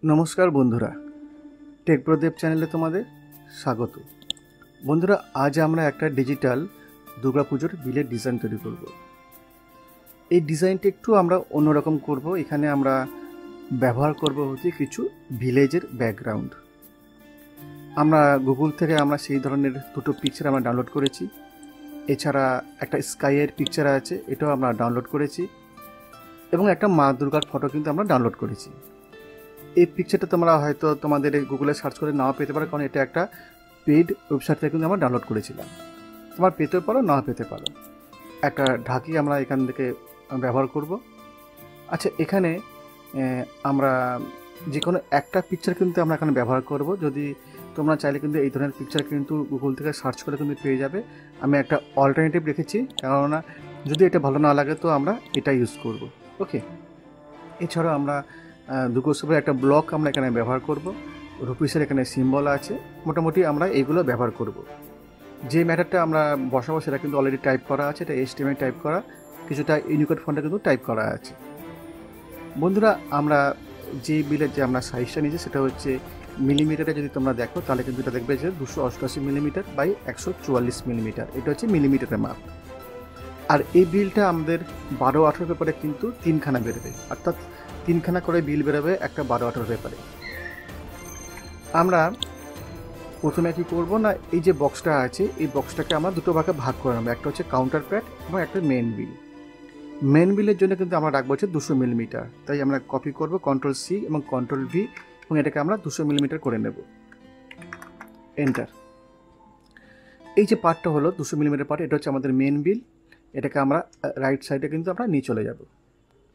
নমস্কার বন্ধুরা, টেক প্রদীপ চ্যানেলে তোমাদের স্বাগত। বন্ধুরা, আজ আমরা একটা ডিজিটাল দুর্গাপুজোর বিলের ডিজাইন তৈরি করব। এই ডিজাইনটা একটু আমরা অন্যরকম করব। এখানে আমরা ব্যবহার করব হচ্ছে কিছু ভিলেজের ব্যাকগ্রাউন্ড। আমরা গুগল থেকে আমরা সেই ধরনের দুটো পিকচার আমরা ডাউনলোড করেছি। এছাড়া একটা স্কাইয়ের পিকচার আছে, এটাও আমরা ডাউনলোড করেছি, এবং একটা মা দুর্গার ফটো কিন্তু আমরা ডাউনলোড করেছি। এই পিকচারটা তোমরা হয়তো তোমাদের গুগলে সার্চ করে নাও পেতে পারো, কারণ এটা একটা পেইড ওয়েবসাইট থেকে কিন্তু আমরা ডাউনলোড করেছিলাম। তোমার পেতে পারো, না পেতে পারো। একটা ঢাকি আমরা এখান থেকে ব্যবহার করব। আচ্ছা, এখানে আমরা যে কোনো একটা পিকচার কিন্তু আমরা এখানে ব্যবহার করব। যদি তোমরা চাইলে কিন্তু এই ধরনের পিকচার কিন্তু গুগল থেকে সার্চ করে কিন্তু পেয়ে যাবে। আমি একটা অল্টারনেটিভ রেখেছি, কেননা যদি এটা ভালো না লাগে তো আমরা এটা ইউজ করব। ওকে, এছাড়াও আমরা দুর্গোৎসবের একটা ব্লক আমরা এখানে ব্যবহার করব। রুপিসের এখানে সিম্বল আছে। মোটামুটি আমরা এইগুলো ব্যবহার করব। যে ম্যাটারটা আমরা বসাবো সেটা কিন্তু অলরেডি টাইপ করা আছে। এটা HTML টাইপ করা, কিছুটা ইউনিকোড ফন্টে কিন্তু টাইপ করা আছে। বন্ধুরা, আমরা যে বিলের যে আমরা সাইজটা নিয়েছি সেটা হচ্ছে মিলিমিটারে। যদি তোমরা দেখো তাহলে কিন্তু এটা দেখবে যে 288 মিলিমিটার বাই 144 মিলিমিটার। এটা হচ্ছে মিলিমিটারের মাপ। আর এই বিলটা আমাদের 12-18 পেপারে কিন্তু 3খানা বেরোবে, অর্থাৎ 3খানা করে বিল বেরোবে একটা 12-18 পেপারে। আমরা প্রথমে কি করব না, এই যে বক্সটা আছে এই বক্সটাকে আমরা দুটো ভাগে ভাগ করে নেব। একটা হচ্ছে কাউন্টার প্যাড এবং একটা মেন বিল। মেন বিলের জন্য কিন্তু আমরা রাখবো হচ্ছে 200 মিলিমিটার। তাই আমরা কপি করব Ctrl+C এবং Ctrl+V, এবং এটাকে আমরা 200 মিলিমিটার করে নেব। এন্টার। এই যে পার্টটা হলো 200 মিলিমিটার পার্ট, এটা হচ্ছে আমাদের মেন বিল। এটাকে আমরা রাইট সাইডে কিন্তু আমরা নিয়ে চলে যাব।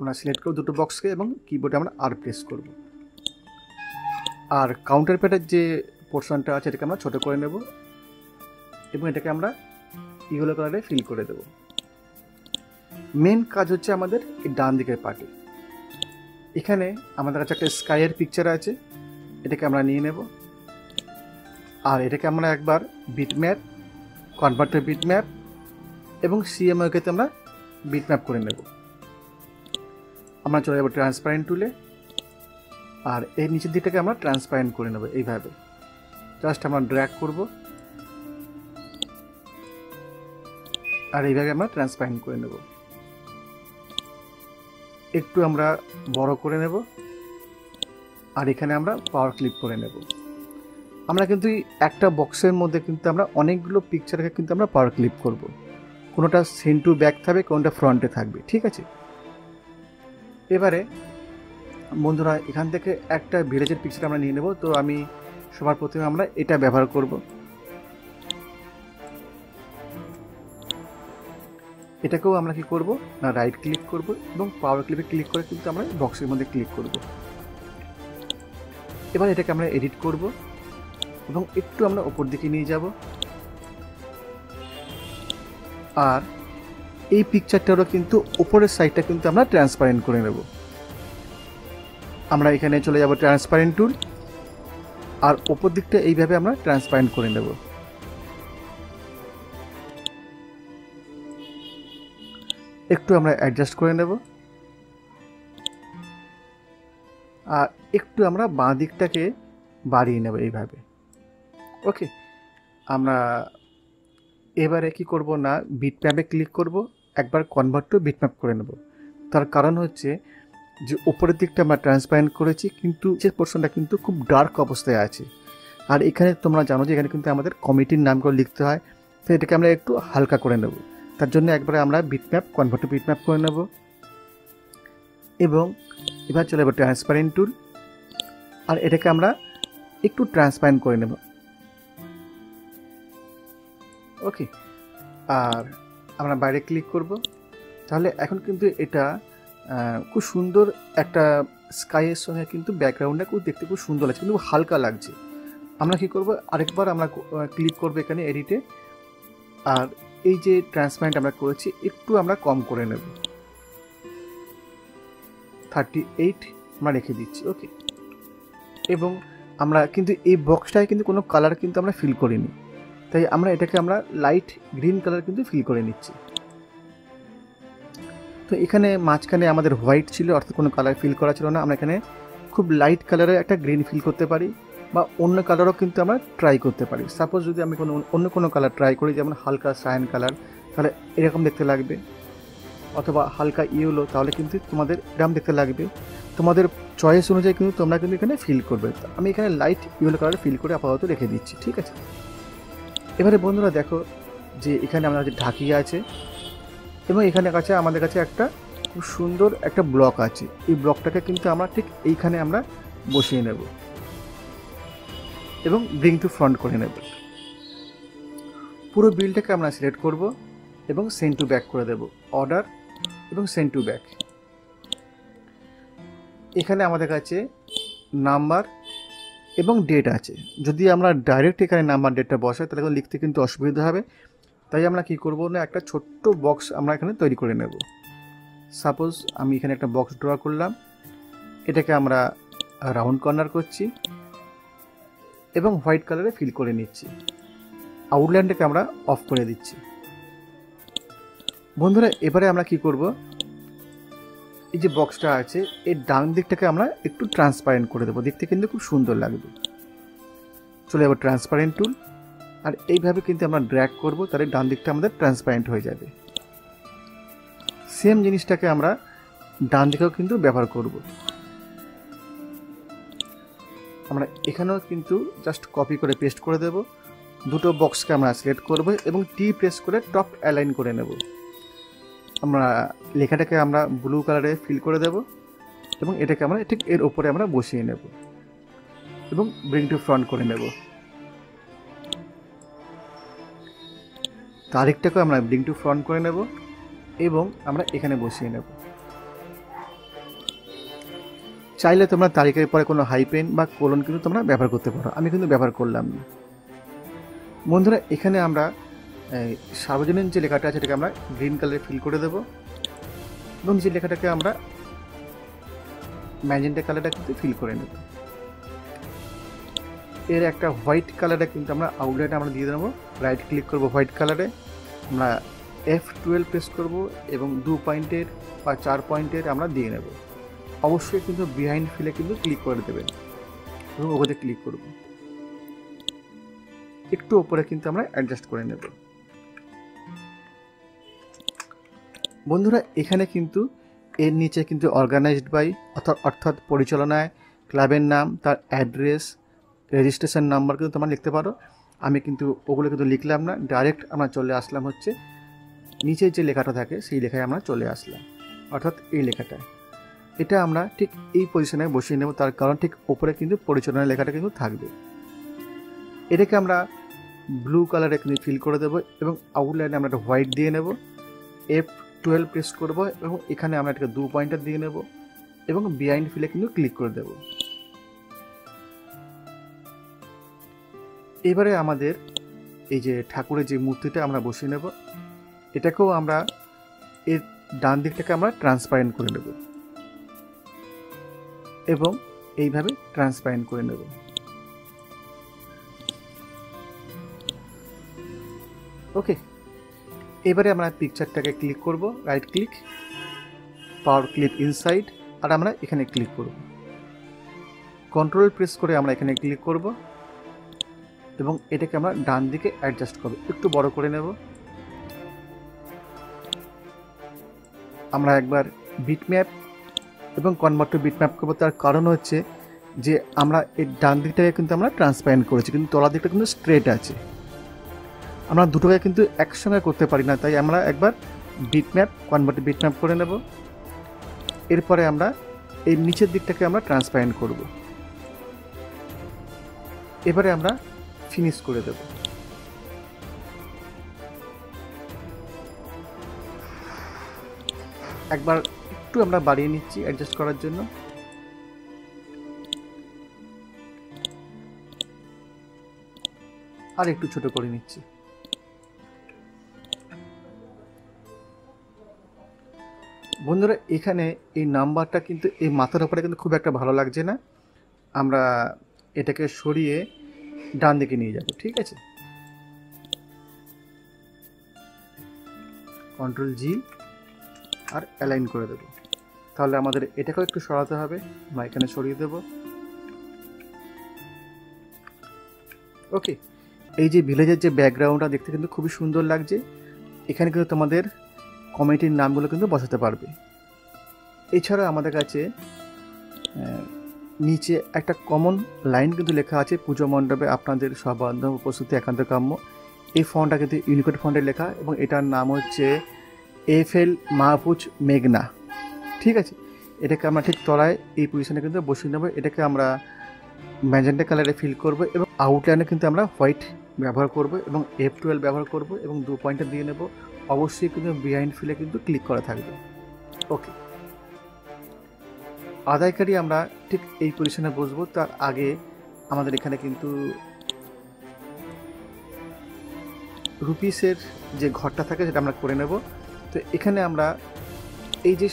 আমরা সিলেক্ট করব দুটো বক্সকে এবং কিবোর্ডে আমরা আর প্রেস করব। আর কাউন্টার প্যাডের যে পোর্শনটা আছে এটাকে আমরা ছোটো করে নেব এবং এটাকে আমরা ইয়েলো কালারে ফিল করে দেব। মেন কাজ হচ্ছে আমাদের এই ডান দিকের পার্টে। এখানে আমাদের কাছে একটা স্কাইয়ের পিকচার আছে, এটাকে আমরা নিয়ে নেব। আর এটাকে আমরা একবার বিটম্যাপ, কনভার্ট টু বিটম্যাপ এবং CMYKতে আমরা বিটম্যাপ করে নেব। আমরা চলে যাব ট্রান্সপারেন্ট টুলে, আর এর নিচের দিকটাকে আমরা ট্রান্সপারেন্ট করে নেব। এইভাবে জাস্ট আমরা ড্র্যাগ করব আর এইভাবে আমরা ট্রান্সপারেন্ট করে নেব। একটু আমরা বড় করে নেব আর এখানে আমরা পাওয়ার ক্লিপ করে নেব। আমরা কিন্তু একটা বক্সের মধ্যে কিন্তু আমরা অনেকগুলো পিকচারকে কিন্তু আমরা পাওয়ার ক্লিপ করব। কোনোটা সেন্ট টু ব্যাক থাকবে, কোনোটা ফ্রন্টে থাকবে, ঠিক আছে। এবারে বন্ধুরা, এখান থেকে একটা ভিলেজের পিকচার আমরা নিয়ে নেব। তো আমি সবার প্রথমে আমরা এটা ব্যবহার করব। এটাকেও আমরা কি করব না, রাইট ক্লিক করব এবং পাওয়ার ক্লিপে ক্লিক করে কিন্তু আমরা বক্সের মধ্যে ক্লিক করব। এবার এটাকে আমরা এডিট করব এবং একটু আমরা উপর দিকে নিয়ে যাব। আর এই পিকচারটারও কিন্তু উপরের সাইডটা কিন্তু আমরা ট্রান্সপারেন্ট করে নেব। আমরা এখানে চলে যাব ট্রান্সপারেন্ট টুল, আর উপর দিকটা এইভাবে আমরা ট্রান্সপারেন্ট করে নেব। একটু আমরা অ্যাডজাস্ট করে নেব আর একটু আমরা বাঁ দিকটাকে বাড়িয়ে নেব এইভাবে। ওকে, আমরা এবারে কি করব না, বিটম্যাপে ক্লিক করব, একবার কনভার্ট টু বিটম্যাপ করে নেব। তার কারণ হচ্ছে যে উপরের দিকটা আমরা ট্রান্সপারেন্ট করেছি, কিন্তু যে পোর্শনটা কিন্তু খুব ডার্ক অবস্থায় আছে। আর এখানে তোমরা জানো যে এখানে কিন্তু আমাদের কমিটির নামগুলো লিখতে হয়, তো এটাকে আমরা একটু হালকা করে নেব। তার জন্য একবারে আমরা বিটম্যাপ, কনভার্ট টু বিটম্যাপ করে নেব এবং এবার চলে যাবো ট্রান্সপারেন্ট টুল, আর এটাকে আমরা একটু ট্রান্সপারেন্ট করে নেব। ওকে, আর আমরা বাইরে ক্লিক করব। তাহলে এখন কিন্তু এটা খুব সুন্দর একটা স্কাইয়ের সঙ্গে কিন্তু ব্যাকগ্রাউন্ডটা খুব দেখতে খুব সুন্দর লাগছে, কিন্তু হালকা লাগছে। আমরা কি করব, আরেকবার আমরা ক্লিক করব এখানে এডিটে, আর এই যে ট্রান্সপারেন্ট আমরা করেছি একটু আমরা কম করে নেব, 38 আমরা রেখে দিচ্ছি। ওকে, এবং আমরা কিন্তু এই বক্সটায় কিন্তু কোনো কালার কিন্তু আমরা ফিল করিনি, তাই আমরা এটাকে আমরা লাইট গ্রিন কালার কিন্তু ফিল করে নিচ্ছি। তো এখানে মাঝখানে আমাদের হোয়াইট ছিল, অর্থাৎ কোনো কালার ফিল করা ছিল না। আমরা এখানে খুব লাইট কালারের একটা গ্রিন ফিল করতে পারি, বা অন্য কালারও কিন্তু আমরা ট্রাই করতে পারি। সাপোজ যদি আমি অন্য কোনো কালার ট্রাই করি, যেমন হালকা সায়ান কালার, তাহলে এরকম দেখতে লাগবে, অথবা হালকা ইয়েলো, তাহলে কিন্তু তোমাদের এরকম দেখতে লাগবে। তোমাদের চয়েস অনুযায়ী কিন্তু তোমরা কিন্তু এখানে ফিল করবে। আমি এখানে লাইট ইয়েলো কালার ফিল করে আপাতত রেখে দিচ্ছি, ঠিক আছে। এবারে বন্ধুরা দেখো যে এখানে আমাদের ঢাকি আছে, এবং এখানে কাছে আমাদের কাছে একটা খুব সুন্দর একটা ব্লক আছে। এই ব্লকটাকে কিন্তু আমরা ঠিক এইখানে আমরা বসিয়ে নেব এবং ব্রিং টু ফ্রন্ট করে নেব। পুরো বিলটাকে আমরা সিলেক্ট করব এবং সেন্ড টু ব্যাক করে দেব, অর্ডার এবং সেন্ড টু ব্যাক। এখানে আমাদের কাছে নাম্বার এবং ডেট আছে। যদি আমরা ডাইরেক্ট এখানে নাম্বার ডেটটা বসাই তাহলে লিখতে কিন্তু অসুবিধা হবে, তাই আমরা কি করব না, একটা ছোট্ট বক্স আমরা এখানে তৈরি করে নেব। সাপোজ আমি এখানে একটা বক্স ড্র করলাম, এটাকে আমরা রাউন্ড কর্নার করছি এবং হোয়াইট কালারে ফিল করে নিচ্ছি। আউটলাইনটাকে আমরা অফ করে দিচ্ছি। বন্ধুরা এবারে আমরা কি করব, এই যে বক্সটা আছে এর ডান দিকটাকে আমরা একটু ট্রান্সপারেন্ট করে দেবো, দেখতে কিন্তু খুব সুন্দর লাগবে। চলে যাবো ট্রান্সপারেন্ট টুল, আর এইভাবে কিন্তু আমরা ড্র্যাগ করব, তাহলে ডান দিকটা আমাদের ট্রান্সপারেন্ট হয়ে যাবে। সেম জিনিসটাকে আমরা ডান দিকেও কিন্তু ব্যবহার করব। আমরা এখানেও কিন্তু জাস্ট কপি করে পেস্ট করে দেব। দুটো বক্সকে আমরা সিলেক্ট করব এবং টি প্রেস করে টপ অ্যালাইন করে নেব। আমরা লেখাটাকে আমরা ব্লু কালারে ফিল করে দেব এবং এটাকে আমরা ঠিক এর উপরে আমরা বসিয়ে নেব এবং ব্রিং টু ফ্রন্ট করে নেব। তারিখটাকে আমরা ব্রিং টু ফ্রন্ট করে নেব এবং আমরা এখানে বসিয়ে নেব। চাইলে তোমরা তারিখের পরে কোনো হাইপেন বা কোলন কিন্তু তোমরা ব্যবহার করতে পারো, আমি কিন্তু ব্যবহার করলাম না। বন্ধুরা এখানে আমরা সার্বজনীন যে লেখাটা আছে সেটাকে আমরা গ্রিন কালারে ফিল করে দেব এবং যে লেখাটাকে আমরা ম্যাজেন্টা কালারটা কিন্তু ফিল করে নেব। এর একটা হোয়াইট কালারে কিন্তু আমরা আউটলাইন আমরা দিয়ে দেবো। রাইট ক্লিক করব হোয়াইট কালারে, আমরা F12 প্রেস করব এবং 2 পয়েন্টের বা 4 পয়েন্টের আমরা দিয়ে নেব। অবশ্যই কিন্তু বিহাইন্ড ফিলে কিন্তু ক্লিক করে দেবেন এবং ওখানে ক্লিক করব। একটু উপরে কিন্তু আমরা অ্যাডজাস্ট করে নেব। বন্ধুরা এখানে কিন্তু এর নিচে কিন্তু অর্গানাইজড বাই অর্থাৎ পরিচালনায়, ক্লাবের নাম, তার অ্যাড্রেস, রেজিস্ট্রেশন নাম্বার কিন্তু তোমরা লিখতে পারো। আমি কিন্তু ওগুলো কিন্তু লিখলাম না, ডাইরেক্ট আমরা চলে আসলাম হচ্ছে নিচে যে লেখাটা থাকে সেই লেখায় আমরা চলে আসলাম, অর্থাৎ এই লেখাটায়। এটা আমরা ঠিক এই পজিশনে বসিয়ে নেব, তার কারণ ঠিক ওপরে কিন্তু পরিচালনার লেখাটা কিন্তু থাকবে। এটাকে আমরা ব্লু কালারে কিন্তু ফিল করে দেবো এবং আউটলাইনে আমরা একটা হোয়াইট দিয়ে নেব। F12 প্রেস করব এবং এখানে আমরা এটাকে 2 পয়েন্টার দিয়ে নেব এবং বিহাইন্ড ফিলে কিন্তু ক্লিক করে দেব। এবারে আমাদের এই যে ঠাকুরের যে মূর্তিটা আমরা বসিয়ে নেব, এটাকেও আমরা এর ডান দিকটাকে আমরা ট্রান্সপারেন্ট করে নেব এবং এইভাবে ট্রান্সপারেন্ট করে নেব। ওকে, এবারে আমরা পিকচারটাকে ক্লিক করব, রাইট ক্লিক, পাওয়ার ক্লিপ ইনসাইড, আর আমরা এখানে ক্লিক করব। কন্ট্রোল প্রেস করে আমরা এখানে ক্লিক করব এবং এটাকে আমরা ডান দিকে অ্যাডজাস্ট করব, একটু বড় করে নেব। আমরা একবার বিটম্যাপ এবং কনভার্ট টু বিটম্যাপ করব, তার কারণ হচ্ছে যে আমরা এই ডান দিকটাকে কিন্তু আমরা ট্রান্সপারেন্ট করেছি, কিন্তু তলার দিকটা কিন্তু স্ট্রেট আছে। আমরা দুটোকে কিন্তু একসঙ্গে করতে পারি না, তাই আমরা একবার বিটম্যাপ কনভার্ট টু বিটম্যাপ করে নেব। এরপরে আমরা এই নিচের দিকটাকে আমরা ট্রান্সপারেন্ট করব। এবারে আমরা ফিনিশ করে দেব। একবার একটু আমরা বাড়িয়ে নিচ্ছি অ্যাডজাস্ট করার জন্য। আর একটু ছোট করে নিচ্ছি। বন্ধুরা এখানে এই নাম্বারটা কিন্তু এই মাথার উপরে কিন্তু খুব একটা ভালো লাগছে না, আমরা এটাকে সরিয়ে ডান দিকে নিয়ে যাব, ঠিক আছে। কন্ট্রোল G আর অ্যালাইন করে দেব। তাহলে আমাদের এটাকেও একটু সরাতে হবে, আমরা এখানে সরিয়ে দেব। ওকে, এই যে ভিলেজের যে ব্যাকগ্রাউন্ডটা দেখতে কিন্তু খুবই সুন্দর লাগছে। এখানে কিন্তু তোমাদের কমিটির নামগুলো কিন্তু বসাতে পারবে। এছাড়া আমাদের কাছে নিচে একটা কমন লাইন কিন্তু লেখা আছে, পুজো মণ্ডপে আপনাদের সবান্ধব উপস্থিতি একান্ত কাম্য। এই ফন্টটা কিন্তু ইউনিকোড ফন্টে লেখা এবং এটার নাম হচ্ছে এফএল মাহফুজ মেঘনা। ঠিক আছে, এটাকে আমরা ঠিক তলায় এই পজিশনে কিন্তু বসিয়ে নেব। এটাকে আমরা ম্যাজেন্টা কালারে ফিল করব এবং আউটলাইনে কিন্তু আমরা হোয়াইট ব্যবহার করব এবং F12 ব্যবহার করব এবং 2 পয়েন্টে দিয়ে নেব। অবশ্যই কিন্তু বিহাইন্ড ফিলে কিন্তু ক্লিক করা থাকবে। ওকে, আদায়কারী আমরা ঠিক এই পজিশনে বসবো। তার আগে আমাদের এখানে কিন্তু রুপিসের যে ঘরটা থাকে সেটা আমরা করে নেব। তো এখানে আমরা এই যে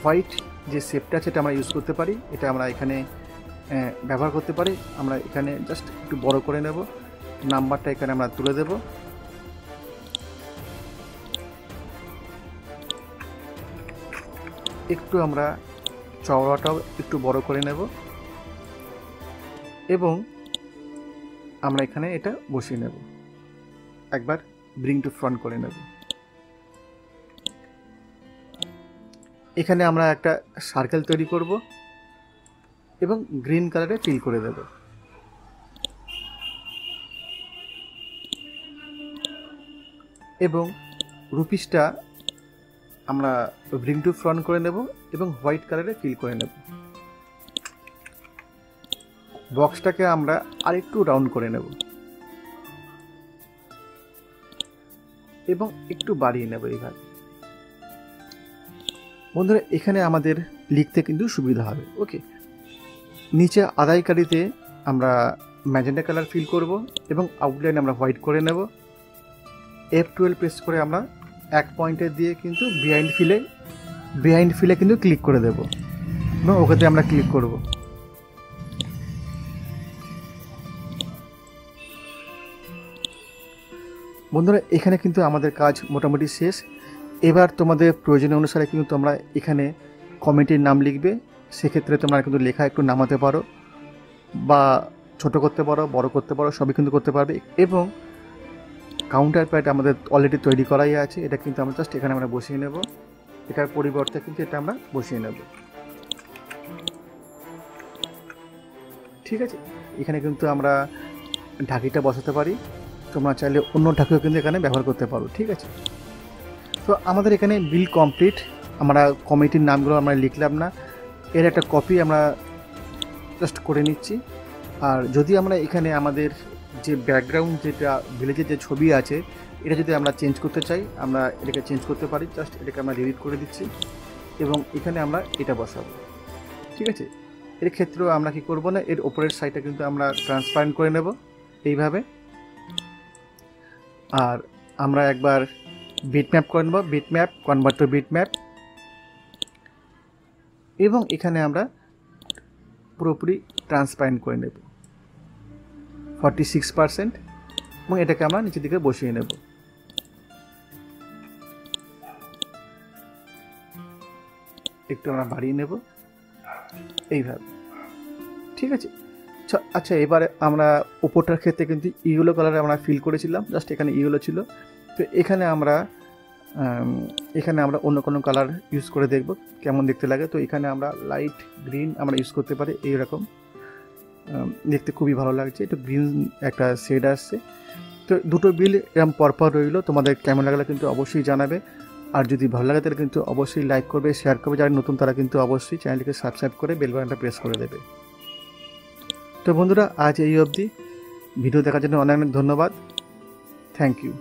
হোয়াইট যে শেপটা আছে এটা আমরা ইউজ করতে পারি, এটা আমরা এখানে ব্যবহার করতে পারি। আমরা এখানে জাস্ট একটু বড় করে নেব, নাম্বারটা এখানে আমরা তুলে দেব। একটু আমরা চওড়াটাও একটু বড় করে নেব এবং আমরা এখানে এটা বসিয়ে নেব। একবার ব্রিং টু ফ্রন্ট করে নেব। এখানে আমরা একটা সার্কেল তৈরি করব এবং গ্রিন কালারে ফিল করে দেব। এবং রুপিসটা আমরা ব্রিং টু ফ্রন্ট করে নেব এবং হোয়াইট কালারে ফিল করে নেব। বক্সটাকে আমরা আরেকটু রাউন্ড করে নেব এবং একটু বাড়িয়ে নেব এইভাবে। বন্ধুরা, এখানে আমাদের লিখতে কিন্তু সুবিধা হবে। ওকে, নিচে আদায়কারীতে আমরা ম্যাজেন্টা কালার ফিল করব এবং আউটলাইন আমরা হোয়াইট করে নেব। F12 প্রেস করে আমরা এক পয়েন্টে দিয়ে কিন্তু বিহাইন্ড ফিলে কিন্তু ক্লিক করে দেব এবং ওকেতে আমরা ক্লিক করব। বন্ধুরা, এখানে কিন্তু আমাদের কাজ মোটামুটি শেষ। এবার তোমাদের প্রয়োজন অনুসারে কিন্তু তোমরা এখানে কমিটির নাম লিখবে। সেক্ষেত্রে তোমরা কিন্তু লেখা একটু নামাতে পারো বা ছোট করতে পারো, বড় করতে পারো, সবই কিন্তু করতে পারবে। এবং কাউন্টার প্যাড আমাদের অলরেডি তৈরি করাই আছে, এটা কিন্তু আমরা জাস্ট এখানে আমরা বসিয়ে নেব। এটার পরিবর্তে কিন্তু এটা আমরা বসিয়ে নেব। ঠিক আছে, এখানে কিন্তু আমরা ঢাকিটা বসাতে পারি। তোমরা চাইলে অন্য ঢাকিও কিন্তু এখানে ব্যবহার করতে পারো। ঠিক আছে, তো আমাদের এখানে বিল কমপ্লিট। আমরা কমিটির নামগুলো আমরা লিখলাম না, এর একটা কপি আমরা জাস্ট করে নিচ্ছি। আর যদি আমরা এখানে আমাদের যে ব্যাকগ্রাউন্ড যেটা ভিলেজের যে ছবি আছে এটা যদি আমরা চেঞ্জ করতে চাই, আমরা এটাকে চেঞ্জ করতে পারি। জাস্ট এটাকে আমরা ডিলিট করে দিচ্ছি এবং এখানে আমরা এটা বসাবো। ঠিক আছে, এর ক্ষেত্রেও আমরা কি করব না, এর ওপরের সাইডটা কিন্তু আমরা ট্রান্সপারেন্ট করে নেব এইভাবে। আর আমরা একবার বিটম্যাপ করে নেব, বিটম্যাপ কনভার্ট টু বিটম্যাপ, এবং এখানে আমরা পুরোপুরি ট্রান্সপারেন্ট করে নেব 46% এবং এটাকে আমরা নিচের দিকে বসিয়ে নেব। একটু আমরা বাড়িয়ে নেব এইভাবে। ঠিক আছে, আচ্ছা, এবারে আমরা উপরটার ক্ষেত্রে কিন্তু ইয়েলো কালারে আমরা ফিল করেছিলাম, জাস্ট এখানে ইয়েলো ছিল। তো এখানে আমরা অন্য কোনো কালার ইউজ করে দেখব কেমন দেখতে লাগে। তো এখানে আমরা লাইট গ্রিন আমরা ইউজ করতে পারি, এইরকম দেখতে খুবই ভালো লাগছে। একটু গ্রিন একটা শেড আসছে। তো দুটো বিল এরকম পরপর রইলো। তোমাদের কেমন লাগলে কিন্তু অবশ্যই জানাবে। আর যদি ভালো লাগে তাহলে কিন্তু অবশ্যই লাইক করবে, শেয়ার করবে। যারা নতুন তারা কিন্তু অবশ্যই চ্যানেলটিকে সাবস্ক্রাইব করে বেল বাটনটা প্রেস করে দেবে। তো বন্ধুরা, আজ এই অবধি। ভিডিও দেখার জন্য অনেক অনেক ধন্যবাদ। Thank you.